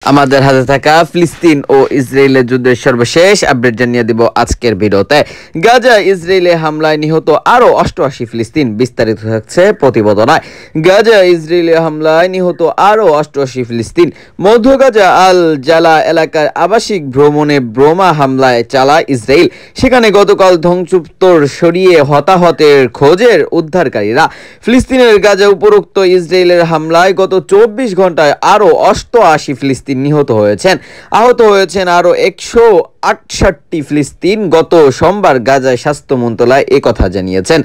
আমাদের হাতে থাকা ফিলিস্তিন ও ইসরায়েলের যুদ্ধের সর্বশেষ আপডেট জানিয়ে দিব আজকের ভিডিওতে। গাজা ইসরায়েলে হামলায় নিহত আরো 88 ফিলিস্তিন, বিস্তারিত থাকছে প্রতিবেদনায়। গাজা ইসরায়েলে হামলায় নিহত আরো 88 ফিলিস্তিন। মধ্য গাজা আল জালা এলাকার আবাসিক ভ্রমণে বোমা হামলায় চালায় ইসরায়েল। সেখানে গতকাল ধ্বংসস্তূপ সরিয়ে হতাহতের খোঁজের উদ্ধারকারীরা। ফিলিস্তিনের গাজা উপরোক্ত ইসরায়েলের হামলায় গত 24 ঘন্টায় আরো 88 ফিলিস্তিন নিহত হয়েছেন। আহত হয়েছেন আরো 168 ফিলিস্তিন। গত সোমবার গাজায় স্বাস্থ্য মন্ত্রণালয় একথা জানিয়েছেন।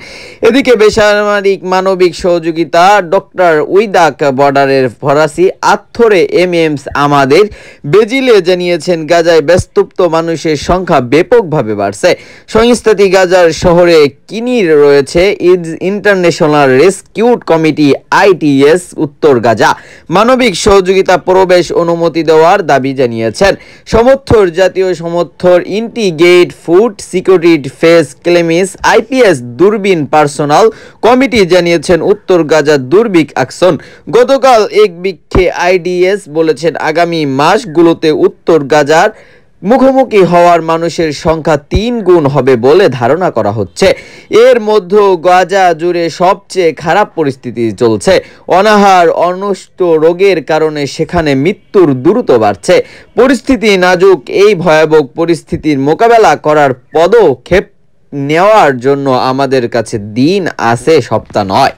এদিকে বেসামরিক মানবিক সহযোগিতা ডক্টর উইদাক বর্ডারের ফরাসি আত্থরে এমএমস আমাদের বেজিলে জানিয়েছেন, গাজায় ব্যস্তুপ্ত মানুষের সংখ্যা ব্যাপকভাবে বাড়ছে। সংস্থাটি গাজার শহরে কিনির রয়েছে ইন্টারন্যাশনাল রেস্কিউ কমিটি আইটিএস উত্তর গাজা মানবিক সহযোগিতা প্রবেশ অনুমতি দেওয়ার দাবি জানিয়েছেন। জাতীয় সমর্থর ইন্টিগ্রেটেড ফুড সিকিউরিটি ফেস ক্লেমিস আইপিএস দুর্বিন পার্সোনাল কমিটি জানিয়েছেন উত্তর গাজা দুর্ভিক্ষ অ্যাকশন। গতকাল এক বিক্ষে আইডিএস বলেছেন, আগামী মাসগুলোতে উত্তর গাজার মুখোমুখি হওয়ার মানুষের সংখ্যা 3 গুণ হবে বলে ধারণা করা হচ্ছে। এর মধ্যে গাজা জুড়ে সবচেয়ে খারাপ পরিস্থিতি চলছে। অনাহার অনষ্ট রোগের কারণে সেখানে মৃত্যুর দ্রুত বাড়ছে। পরিস্থিতি নাজুক। এই ভয়াবহ পরিস্থিতির মোকাবেলা করার পদক্ষেপ নেওয়ার জন্য আমাদের কাছে দিন আছে, সপ্তাহ নয়।